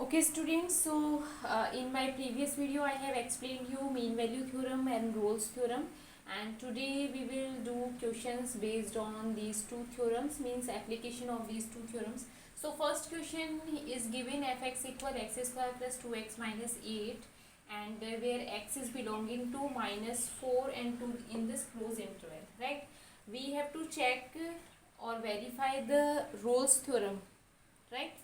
Okay students, so in my previous video I have explained you mean value theorem and Rolle's theorem, and today we will do questions based on these two theorems, means application of these two theorems. So first question is given fx equal x square plus 2x minus 8, and where x is belonging to minus 4 and 2 in this closed interval, right? We have to check or verify the Rolle's theorem, right?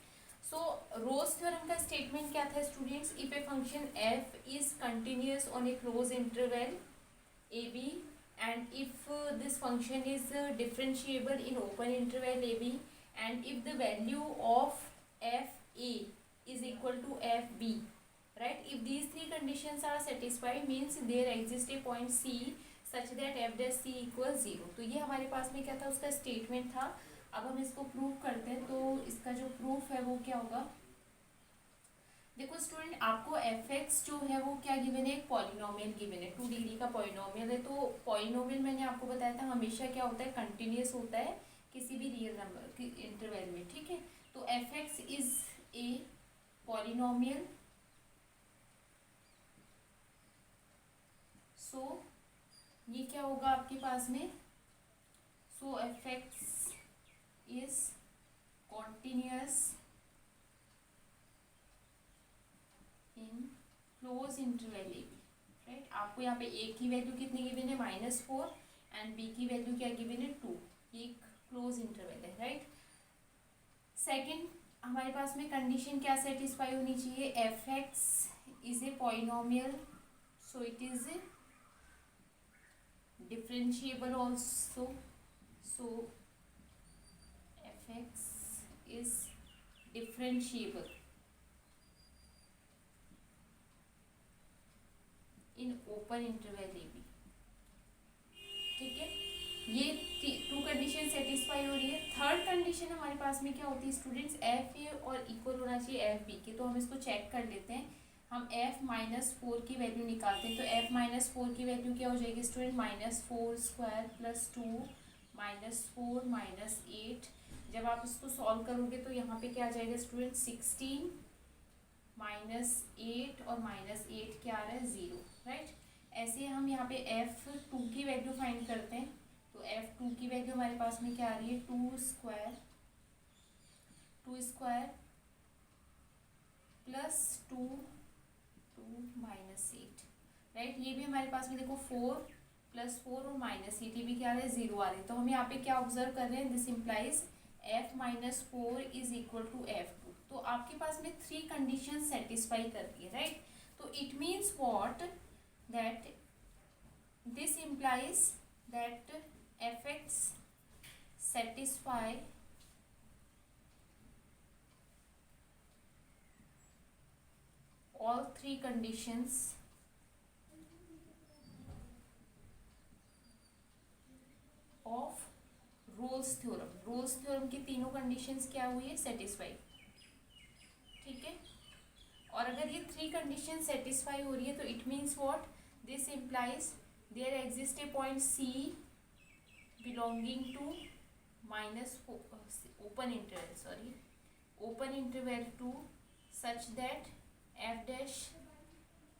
So Rolle's theorem का statement क्या था students? If a function f is continuous on a closed interval a b and if this function is differentiable in open interval a b and if the value of f a is equal to f b, right? If these three conditions are satisfied means there exists a point C such that f dash C equals 0. तो ये हमारे पास में क्या था, उसका statement था. अब हम इसको प्रूव करते हैं. तो इसका जो प्रूफ है वो क्या होगा? देखो स्टूडेंट, आपको एफ एक्स जो है वो क्या गिवन है? एक पॉलिनोमियल गिवन है, 2 डिग्री का पॉलिनोमियल है. तो पॉलिनोमियल मैंने आपको बताया था हमेशा क्या होता है? कंटिन्यूअस होता है किसी भी रियल नंबर के इंटरवल में, ठीक है? तो F x is a polynomial. So ये क्या होगा आपके पास में? So F X is continuous in close interval a b, right? आपको यहाँ पे a की वैल्यू कितनी गिवन है? -4, एंड b की वैल्यू क्या गिवन है? 2. एक क्लोज इंटरवल है, राइट? सेकंड हमारे पास में कंडीशन क्या सेटिस्फाई होनी चाहिए? F x is a polynomial, so it is differentiable also. So x is differentiable in open interval a b, ठीक है? ये 2 कंडीशन सेटिस्फाई हो रही है. थर्ड कंडीशन हमारे पास में क्या होती है स्टूडेंट्स? एफ ए और इक्वल होना चाहिए एफ बी के. तो हम इसको चेक कर लेते हैं. हम f -4 की वैल्यू निकालते हैं. तो f -4 की वैल्यू क्या हो जाएगी स्टूडेंट? -4 square plus 2 -4 -8. जब आप इसको सॉल्व करोगे तो यहाँ पे क्या आ जाएगा स्टूडेंट? 16 -8 और -8 क्या आ रहा है? 0, राइट? ऐसे हम यहाँ पे f2 की वैल्यू फाइंड करते हैं. तो f2 की वैल्यू हमारे पास में क्या आ रही है? 2 स्क्वायर प्लस 2 -8, राइट? ये भी हमारे पास में देखो 4 + 4 और -8, ये भी क्या आ रहा है? 0 आ रहे हैं. तो हम यहाँ पे क्या ऑब्जर्व कर रहे हैं? This implies f -4 is equal to f2. तो आपके पास में 3 कंडीशन सेटिस्फाई करती है, राइट? तो it means what? That this implies that F x satisfy all 3 conditions of Rolle's theorem. Rolle's theorem की तीनों कंडीशंस क्या हुई है? सेटिस्फाई, ठीक है? और अगर ये 3 कंडीशन सेटिस्फाई हो रही है तो it means what? This implies there exist a point C belonging to open interval to such that F dash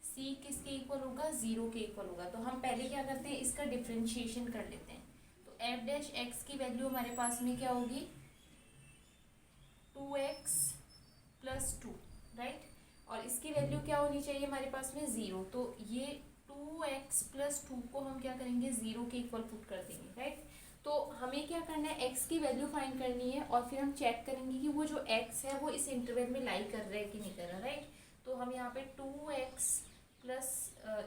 C किसके इक्वल होगा? 0 के इक्वल होगा. तो हम पहले क्या करते हैं? इसका डिफ्रेंशिएशन कर लेते हैं. तो एफ डैश एक्स की वैल्यू हमारे पास में क्या होगी? 2x + 2, right? और इसकी वैल्यू क्या होनी चाहिए हमारे पास में? 0. तो ये 2x + 2 को हम क्या करेंगे? 0 के इक्वल पुट कर देंगे, राइट? तो हमें क्या करना है? x की वैल्यू फाइंड करनी है और फिर हम चेक करेंगे कि वो जो x है वो इस इंटरवल में लाई कर रहा है कि नहीं कर रहा, राइट? तो हम यहाँ पे 2x प्लस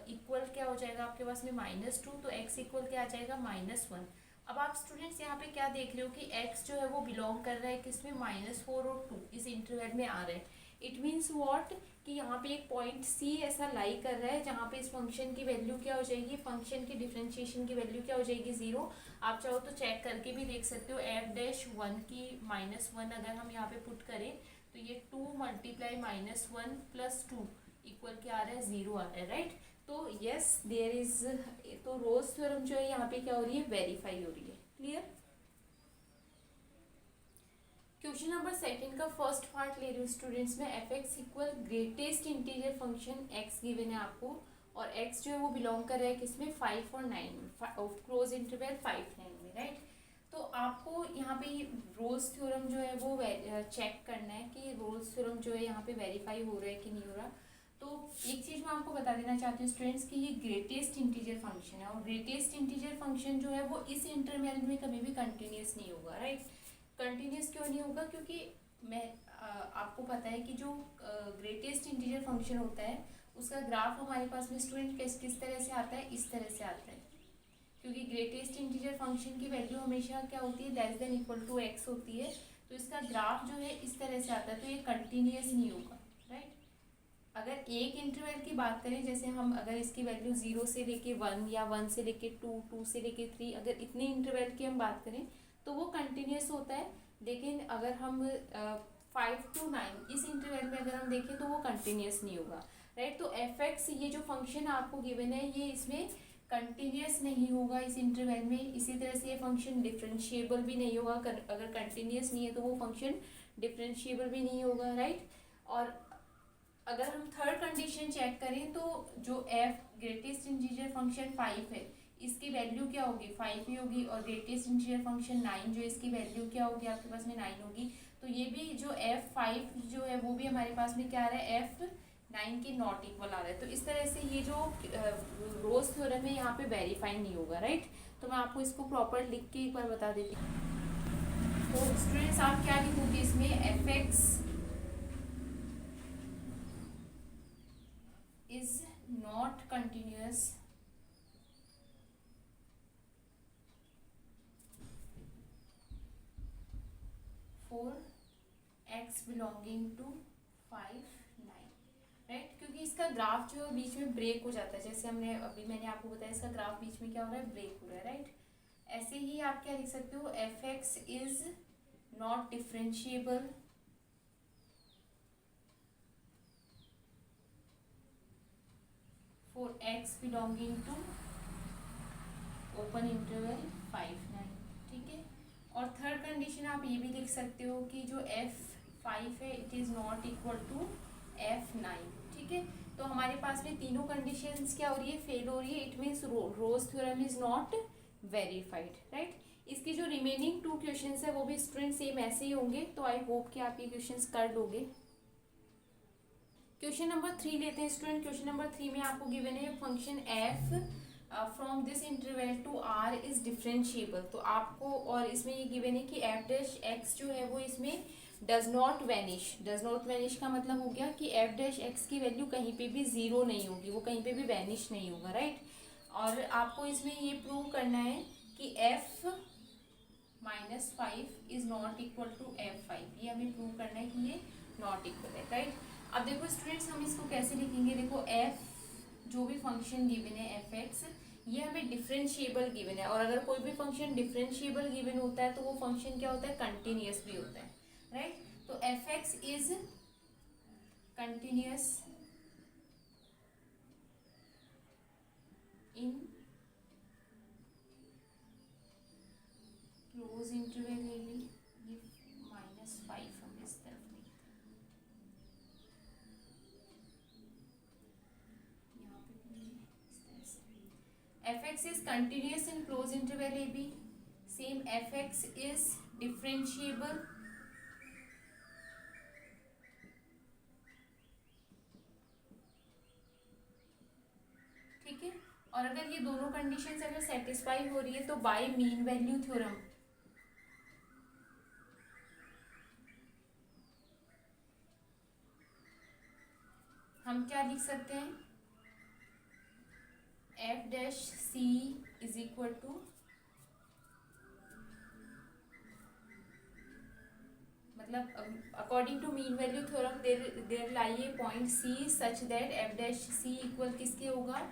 इक्वल क्या हो जाएगा आपके पास में? -2. तो x इक्वल क्या आ जाएगा? -1. अब आप स्टूडेंट्स यहाँ पे क्या देख रहे हो कि x जो है वो बिलोंग कर रहा है किसमें? -4 और 2 इस इंटरवल में आ रहा है. It means what? कि यहाँ पे एक पॉइंट C ऐसा लाई कर रहा है जहाँ पे इस फंक्शन की वैल्यू क्या हो जाएगी? फंक्शन की डिफरेंशिएशन की वैल्यू क्या हो जाएगी? 0. आप चाहो तो चेक करके भी देख सकते हो. f'1 की -1 अगर हम यहाँ पे पुट करें तो ये 2 × -1 + 2 इक्वल क्या आ रहा है? 0 आ रहा है, राइट? तो यस देयर इज. तो रोल्स थ्योरम जो है यहाँ पे क्या हो रही है? वेरीफाई हो रही है. क्लियर? क्वेश्चन नंबर सेकंड का फर्स्ट पार्ट ले रही हूँ स्टूडेंट्स में। F x equal greatest integer function x given है आपको, और एक्स जो है वो बिलोंग कर रहा है किसमें, 5 और 9 में, क्लोज इंटरवल 5-9 में, राइट। तो आपको यहाँ पे रोल्स थ्योरम जो है वो चेक करना है कि रोल्स थ्योरम जो है यहाँ पे वेरीफाई हो रहा है कि नहीं हो रहा। तो एक चीज़ मैं आपको बता देना चाहती हूँ स्टूडेंट्स कि ये ग्रेटेस्ट इंटीजर फंक्शन है, और ग्रेटेस्ट इंटीजर फंक्शन जो है वो इस इंटरवल में कभी भी कंटिन्यूस नहीं होगा, राइट। कंटिन्यूस क्यों नहीं होगा, क्योंकि मैं आपको पता है कि जो ग्रेटेस्ट इंटीजर फंक्शन होता है उसका ग्राफ हमारे पास में स्टूडेंट किस तरह से आता है, इस तरह से आता है। क्योंकि ग्रेटेस्ट इंटीजर फंक्शन की वैल्यू हमेशा क्या होती है, less than equal to x होती है, तो इसका ग्राफ जो है इस तरह से आता है, तो ये कंटिन्यूस नहीं होगा, राइट। अगर एक इंटरवल की बात करें, जैसे हम अगर इसकी वैल्यू 0 से लेके 1 या 1 से लेके 2, 2 से लेके 3, अगर इतने इंटरवल की हम बात करें तो वो कंटिन्यूस होता है। लेकिन अगर हम 5 to 9 इस इंटरवल में अगर हम देखें तो वो कंटिन्यूस नहीं होगा, राइट। तो एफ एक्स ये जो फंक्शन आपको गिवन है ये इसमें कंटिन्यूस नहीं होगा इस इंटरवल में। इसी तरह से ये फंक्शन डिफरेंशिएबल भी नहीं होगा, अगर कंटिन्यूस नहीं है तो वो फंक्शन डिफरेंशिएबल भी नहीं होगा, राइट। और अगर हम थर्ड कंडीशन चेक करें तो जो एफ ग्रेटेस्ट इंटीजर फंक्शन 5 है, इसकी वैल्यू क्या होगी, 5 ही होगी, और ग्रेटेस्ट इंटीजर फंक्शन 9 जो इसकी वैल्यू क्या होगी आपके पास में 9 होगी। तो ये भी जो f5 जो है वो भी हमारे पास में क्या आ रहा है, f9 के नॉट इक्वल आ रहा है। तो इस तरह से ये जो रोज थ्योरम है यहाँ पे वेरीफाई नहीं होगा, राइट। तो मैं आपको इसको प्रॉपर लिख के एक बार बता देती हूँ। तो स्टूडेंट्स आप क्या लिखोगे इसमें, F X is not continuous for x belonging to 5, 9, right. क्योंकि इसका ग्राफ जो बीच में ब्रेक हो जाता है, जैसे मैंने आपको बताया इसका ग्राफ बीच में क्या हो रहा है, ब्रेक हो रहा है, राइट। ऐसे ही आप क्या लिख सकते हो, F x is not differentiable for x belonging to open interval 5-9, ठीक है। और थर्ड कंडीशन आप ये भी लिख सकते हो कि जो f5 है it is not equal to f9, ठीक है। तो हमारे पास में तीनों कंडीशंस क्या हो रही है, फेल हो रही है। It means Rolle's theorem is not verified, right. इसकी जो रिमेनिंग 2 क्वेश्चंस है वो भी स्टूडेंट सेम ऐसे ही होंगे, तो आई होप कि आप ये क्वेश्चंस कर लोगे। क्वेश्चन नंबर 3 लेते हैं स्टूडेंट। क्वेश्चन नंबर 3 में आपको गिवन है function f from this interval to R is differentiable. तो आपको, और इसमें ये गिवन है कि एफ डैश एक्स जो है वो इसमें does not vanish. Does not vanish का मतलब हो गया कि एफ डैश एक्स की वैल्यू कहीं पे भी 0 नहीं होगी, वो कहीं पे भी वैनिश नहीं होगा, राइट। और आपको इसमें ये प्रूव करना है कि f -5 is not equal to f5। ये हमें प्रूव करना है कि ये नॉट इक्वल है, राइट। अब देखो स्टूडेंट्स हम इसको कैसे लिखेंगे, देखो एफ जो भी फंक्शन गिवन है एफ एक्स, ये हमें डिफरेंशिएबल गिवन है, और अगर कोई भी फंक्शन डिफरेंशिएबल गिवन होता है तो वो फंक्शन क्या होता है, कंटिन्यूस भी होता है, राइट। तो F x is continuous in close interval a b. ये -5 हम इस तरफ लिखते हैं, यहाँ पे भी इस तरह से। F x is continuous in close interval a b. Same f x is differentiable ठीक है। और अगर ये दोनों कंडीशंस अगर सेटिस्फाई हो रही है तो बाय मीन वैल्यू थ्योरम हम क्या लिख सकते हैं, F dash C is equal to, मतलब according to mean value theorem there lie a point C such that F dash C equal किसके होगा,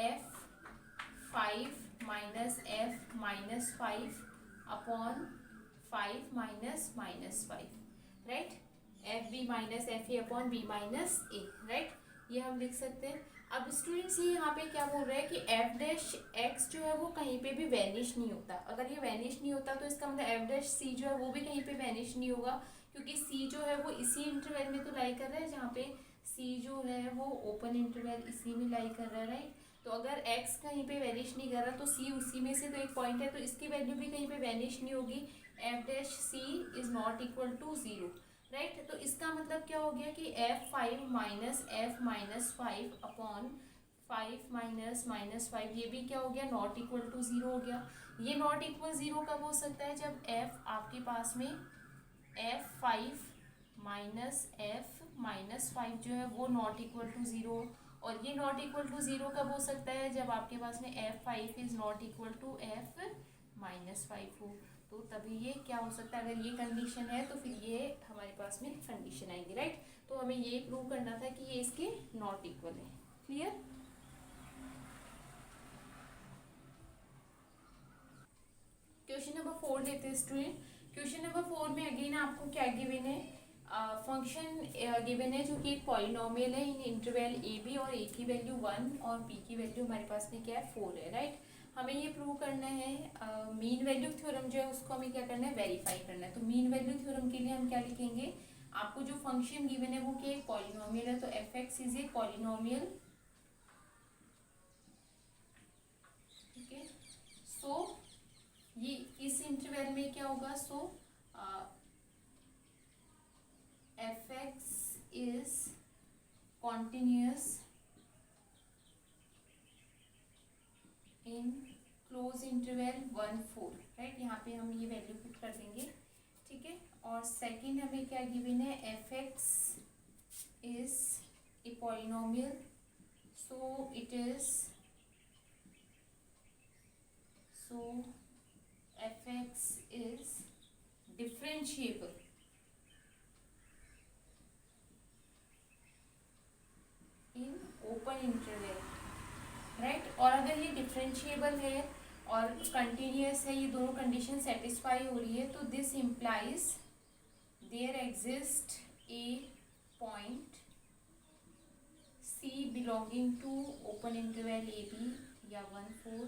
f5 minus f -5 upon 5 minus -5, right. F B minus F A upon B minus A, right. ये हम लिख सकते हैं। अब students ये यहाँ पे क्या बोल रहे हैं कि एफ डैश एक्स जो है वो कहीं पे भी वैनिश नहीं होता। अगर ये वैनिश नहीं होता तो इसका मतलब एफ डैश सी जो है वो भी कहीं पे वैनिश नहीं होगा, क्योंकि सी जो है वो इसी इंटरवल में तो लाई कर रहा है जहाँ पे सी जो है वो ओपन इंटरवल इसी में लाई कर रहा है, राइट। तो अगर एक्स कहीं पे वैनिश नहीं कर रहा तो सी उसी में से तो एक पॉइंट है, तो इसकी वैल्यू भी कहीं पे वैनिश नहीं होगी। F dash C is not equal to zero, right. तो इसका मतलब क्या हो गया कि f5 अपॉन 5 - ये भी क्या हो गया, नॉट इक्वल टू जीरो हो गया। ये नॉट इक्वल जीरो कब हो सकता है, जब f आपके पास में f5 - f जो है वो नॉट इक्वल टू जीरो। और ये नॉट इक्वल टू जीरो कब हो सकता है, जब आपके पास में f5 is not equal to f-5 हो। तो तभी ये क्या हो सकता है, अगर ये कंडीशन है तो फिर ये हमारे पास में कंडीशन आएगी, राइट। तो हमें ये प्रूव करना था कि ये इसके नॉट इक्वल है। क्लियर। क्वेश्चन नंबर 4 लेते हैं स्टूडेंट। क्वेश्चन नंबर 4 में अगेन आपको क्या गिवन है, फंक्शन गिवन है जो कि एक पॉलिनोमियल है इन इंटरवल ए बी, और ए की वैल्यू 1 और बी की वैल्यू हमारे पास में क्या है 4 है, राइट। हमें ये प्रूव करना है, मीन वैल्यू थ्योरम जो है उसको हमें क्या करना है, वेरीफाई करना है। तो मीन वैल्यू थ्योरम के लिए हम क्या लिखेंगे, आपको जो फंक्शन गिवन है वो क्या एक पॉलिनोमियल है, तो F x is a polynomial, ठीक है। सो ये इस इंटरवल में क्या होगा, so F x is continuous in close interval 1-4, right. यहाँ पे हम ये वैल्यू पुट कर देंगे, ठीक है। और सेकंड हमें क्या गिवन है, F x is a polynomial, so it is, so F x is differentiable in open interval, right. और अगर ये डिफरेंशिएबल है और कंटिन्यूस है, ये दोनों कंडीशन सेटिस्फाई हो रही है, तो this implies there exist a point C belonging to open interval a b या 1-4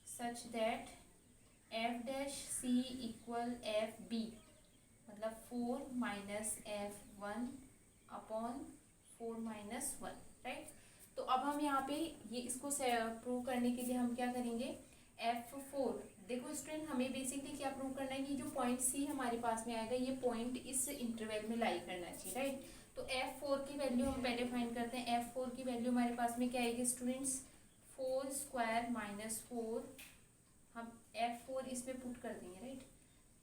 such that F dash C equal f b, मतलब 4 - f1 अपॉन 4 - 1, राइट। तो अब हम यहाँ पे ये इसको प्रूव करने के लिए हम क्या करेंगे, f4, देखो स्टूडेंट हमें बेसिकली क्या प्रूव करना है कि जो पॉइंट सी हमारे पास में आएगा ये पॉइंट इस इंटरवल में लाई करना चाहिए, राइट। तो f4 की वैल्यू हम पहले फाइंड करते हैं। f4 की वैल्यू हमारे पास में क्या आएगी स्टूडेंट्स, 4² - 4, हम f4 इसमें पुट कर देंगे, राइट।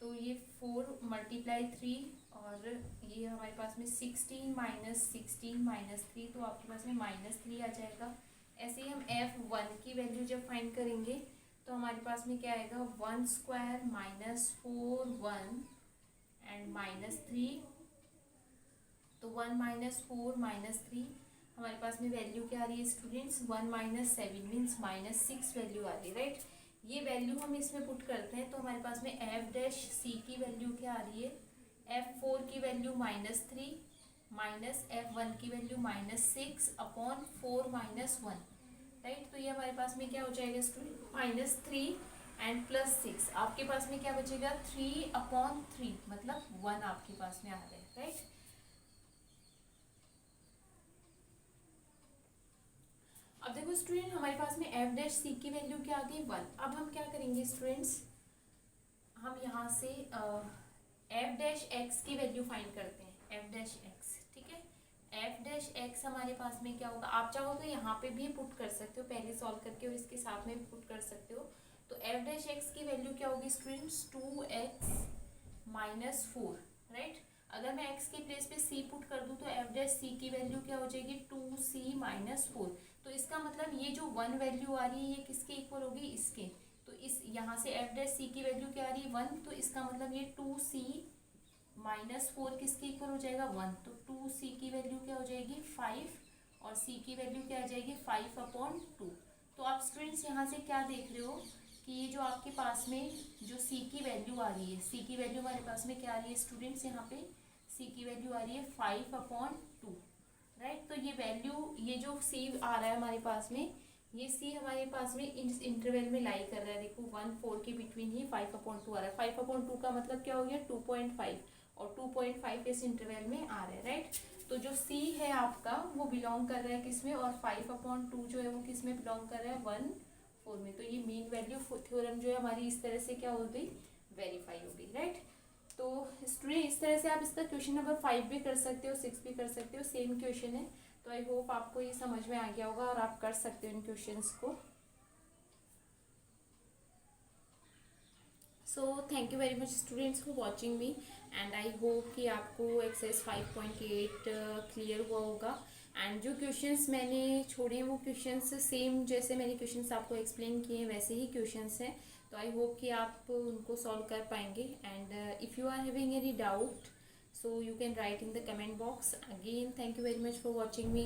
तो ये 4 × 3 और ये हमारे पास में 16 - 3, तो आपके पास में -3 आ जाएगा। ऐसे ही हम f1 की वैल्यू जब फाइंड करेंगे तो हमारे पास में क्या आएगा, 1² - 4 1 एंड -3, तो 1 - 4 -3 हमारे पास में वैल्यू क्या आ रही है स्टूडेंट्स, 1 - 7 मीन्स -6 वैल्यू आ रही है, राइट। ये वैल्यू हम इसमें पुट करते हैं तो हमारे पास में एफ डैश सी की वैल्यू क्या आ रही है, f4 की वैल्यू -3 माइनस f1 की वैल्यू -6 अपॉन 4 - 1, राइट। तो ये हमारे पास में क्या हो जाएगा स्टूडेंट, -3 एंड +6, आपके पास में क्या बचेगा 3/3, मतलब 1 आपके पास में आ रहा है, राइट। अब देखो स्टूडेंट हमारे पास में एफ डैश सी की वैल्यू क्या आ गई 1। अब हम क्या करेंगे स्टूडेंट्स, हम यहाँ से एफ डैश एक्स की वैल्यू फाइंड करते हैं, एफ डैश एक्स, ठीक है। एफ डैश एक्स हमारे पास में क्या होगा, आप चाहो तो यहाँ पे भी पुट कर सकते हो पहले सॉल्व करके और इसके साथ में भी पुट कर सकते हो। तो एफ डैश एक्स की वैल्यू क्या होगी स्टूडेंट्स, 2x - 4, राइट। अगर मैं x के प्लेस पे c पुट कर दूं तो एफ डैश सी की वैल्यू क्या हो जाएगी, 2c - 4। तो इसका मतलब ये जो 1 वैल्यू आ रही है ये किसके इक्वल होगी, इसके। तो इस यहाँ से एफ डैश सी की वैल्यू क्या आ रही है 1, तो इसका मतलब ये 2c - 4 किसके इक्वल हो जाएगा 1, तो 2c की वैल्यू क्या हो जाएगी 5 और c की वैल्यू क्या आ जाएगी 5/2। तो आप स्टूडेंट्स यहाँ से क्या देख रहे हो कि ये जो आपके पास में जो c की वैल्यू आ रही है, c की वैल्यू हमारे पास में क्या आ रही है स्टूडेंट्स, यहाँ पे c की वैल्यू आ रही है 5/2, राइट। तो ये वैल्यू, ये जो सी आ रहा है हमारे पास में, ये सी हमारे पास में इस इंटरवल में लाई कर रहा है। देखो 1-4 के बिटवीन ही 5/2 आ रहा है। 5/2 का मतलब क्या हो गया, 2.5, और 2.5 इस इंटरवल में आ रहा है, राइट। तो जो सी है आपका वो बिलोंग कर रहा है किसमें, और 5/2 जो है वो किस में बिलोंग कर रहा है, 1-4 में। तो ये मीन वैल्यू थ्योरम जो है हमारी इस तरह से क्या हो गई, वेरीफाई हो गई, राइट। तो स्टूडेंट इस तरह से आप इसका क्वेश्चन नंबर 5 भी कर सकते हो, 6 भी कर सकते हो, सेम क्वेश्चन है। तो आई होप आपको ये समझ में आ गया होगा और आप कर सकते हो इन क्वेश्चंस को। So thank you very much students for watching me, and I hope कि आपको एक्सरसाइज 5.8 क्लियर हुआ होगा। एंड जो क्वेश्चंस मैंने छोड़े वो क्वेश्चंस सेम जैसे मैंने क्वेश्चंस आपको एक्सप्लेन किए हैं वैसे ही क्वेश्चंस हैं। तो आई होप कि आप उनको सॉल्व कर पाएंगे। And if you are having any doubt, so you can write in the comment box. Again, thank you very much for watching me.